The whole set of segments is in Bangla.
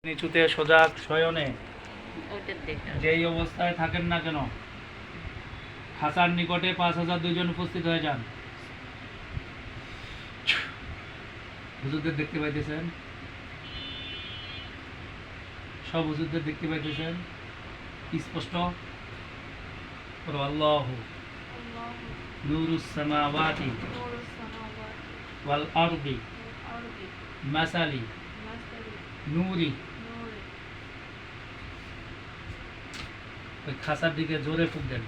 নিচুতে সোজা শয়নে যেই অবস্থায় থাকেন না কেন, খাসার নিকটে ৫,০০০ জন উপস্থিত হয়ে যান। হুজুরদের দেখতে পাইতেছেন? সব হুজুরদের দেখতে পাইতেছেন স্পষ্ট? আল্লাহু নূরুস সামাওয়াতি ওয়াল আরদি মাসালি নূরি। ওই খাসার দিকে জোরে ফুঁক দেন।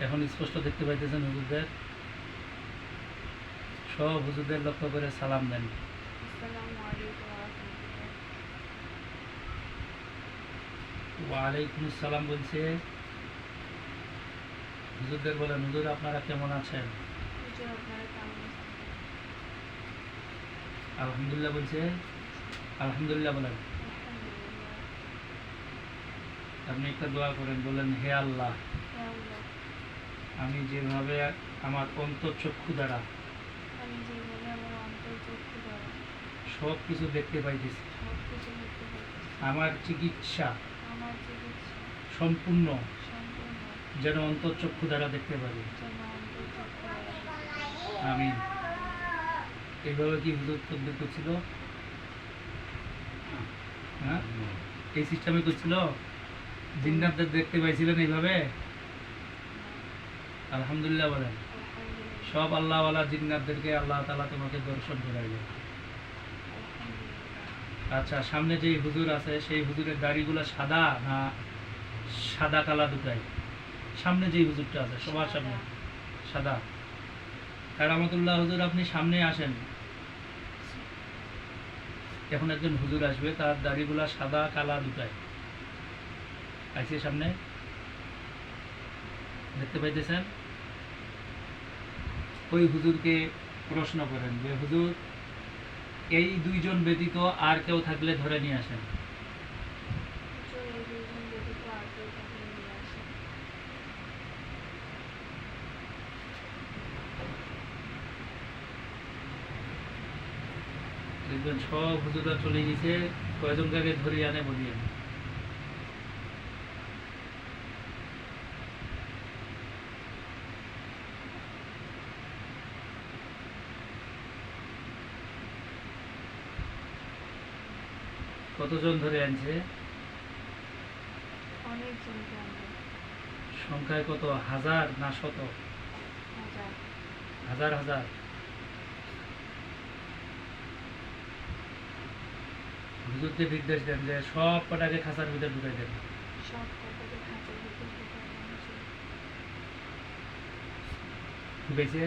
এখন স্পষ্ট দেখতে পাইতেছেন হুজুরদের? সব হুজুরদের লক্ষ্য করে সালাম দেন। ওয়ালাইকুম আসসালাম বলছে। হুজুরদের বলেন, হুজুর আপনারা কেমন আছেন? আলহামদুলিল্লাহ বলছে। আলহামদুলিল্লাহ বলেন। আপনি একটা দোয়া করেন, বলেন, হে আল্লাহ, আমি যেভাবে আমার অন্তর্চক্ষু দ্বারা সব কিছু দেখতে পাইতেছি, আমার চিকিৎসা সম্পূর্ণ যেন অন্তর্চক্ষু দ্বারা দেখতে পারি। আমিন। এইভাবে কি হুজুর তকবীর করছিল? হ্যাঁ, এই সিস্টেমে করছিল? জিন্নাতদের দেখতে পাইছিলেন এইভাবে? আলহামদুলিল্লাহ বলেন। সব আল্লাহওয়ালা জিন্নাতদেরকে আল্লাহ তাআলা তোমাকে দর্শন করাইলেন। আচ্ছা, সামনে যে হুজুর আছে সেই হুজুরের দাড়িগুলো সাদা না সাদা কালা দুটাই? সামনে যে হুজুরটা আছে সবার সামনে সাদা। কারামতুল্লাহ হুজুর, আপনি সামনে আসেন। এখন একজন হুজুর আসবে, তার দাড়িগুলা সাদা কালা দুটাই। আইসে সামনে, দেখতে পাইতেছেন? ওই হুজুরকে প্রশ্ন করেন যে, হুজুর, এই দুইজন ব্যতীত আর কেউ থাকলে ধরে নিয়ে আসেন। দেখবেন সব হুজুররা চলে গেছে, কয়জনকে ধরিয়ে আনে বলিয়ে। কতজন ধরে আনছে? সংখ্যায় কত? হাজার না শত? হাজার হাজার। হুজুরকে নির্দেশ দেন যে সব কটাকে খাঁচার ভিতরে ঢুকাই দেন। ঢুকাইছে?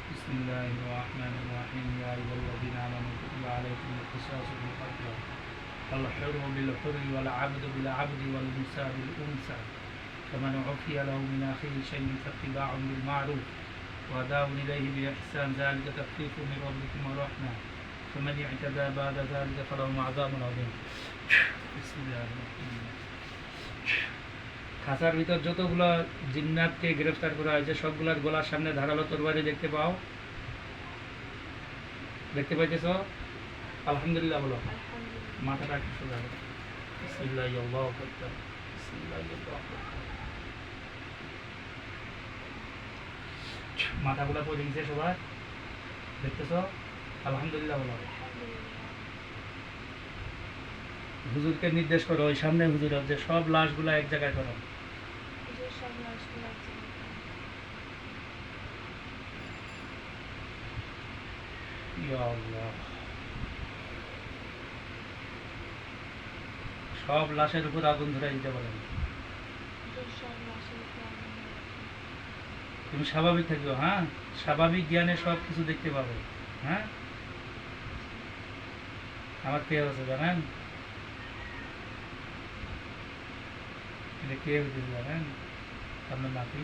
বিসমিল্লাহির রহমানির রহিম। ইয়া আইয়ুহাল্লাযীনা আমানু কুতিবা আলাইকুমুল কিসাসু ফিল কতল ওয়াল হুরু বিল হুররি ওয়াল আবদু বিল আবদি ওয়াল উনসা বিল উনসা ফামান উফিয়া লাহু মিন আখিহি শাইউন ফাত্তিবাউন বিল মা'রুফ ওয়া আদাউন ইলাইহি বিইহসান যালিকা তাখফীফুম মির রাব্বিকুম ওয়া রাহমাহ ফামান ই'তাদা বা'দা যালিকা ফালাহু আযাবুন আযীম। বিসমিল্লাহির রহমানির রহিম। খাঁচার ভিতর যতগুলো জিন্নাতকে গ্রেফতার করা হয়েছে সবগুলার গলার সামনে ধারালো তরবারি দেখতে পাও? দেখতে পাইতেছ? আলহামদুলিল্লাহ বলো। মাথাটা একটু সোজা করো। বিসমিল্লাহি আল্লাহু আকবার। বিসমিল্লাহি আল্লাহু আকবার। মাথাগুলো পড়ে গেছে সবার, দেখতেছ? আলহামদুলিল্লাহ বলো। হুজুরকে নির্দেশ করো, ওই সামনে হুজুর যে সব লাশগুলা এক জায়গায় করো। সব লাশের উপর আগুন ধরে দিতে পারেন। তুমি স্বাভাবিক থাকবে, হ্যাঁ? স্বাভাবিক জ্ঞানে সব কিছু দেখতে পাবে, হ্যাঁ? আমার কে আছে জানেন? এটা কে হইতে জানেন? আপনার নাতি।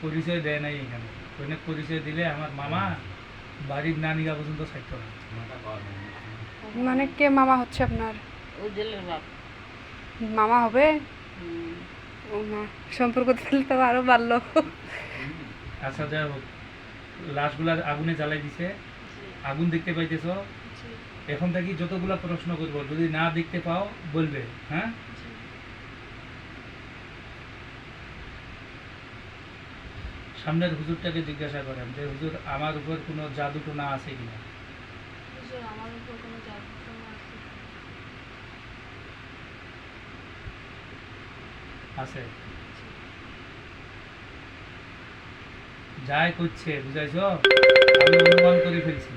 পরিচয় দেয় নাই এখানে। ওইখানে পরিচয় দিলে আমার মামা বাড়ির নানিকা পর্যন্ত থাকতো না। মানে কে মামা হচ্ছে আপনার? উজ্জ্বলের বাপ। মামা হবে? ও মা, সম্পর্ক তাহলে তো আরো বাড়লো। আচ্ছা যাই হোক, লাশগুলা আগুনে জ্বালাই দিছে, আগুন দেখতে পাইতেছ। এখন থেকে যতগুলা প্রশ্ন করবো, যদি না দেখতে পাও বলবে, হ্যাঁ? সামনের হুজুরটাকে জিজ্ঞাসা করেন যে হুজুর আমার উপর কোনো জাদু টোনা আছে কিনা। আমার উপর কোনো জাদু টোনা আছে? আছে। যাই করছে বুঝাইছ, আমি অনুমান করে ফেলছি।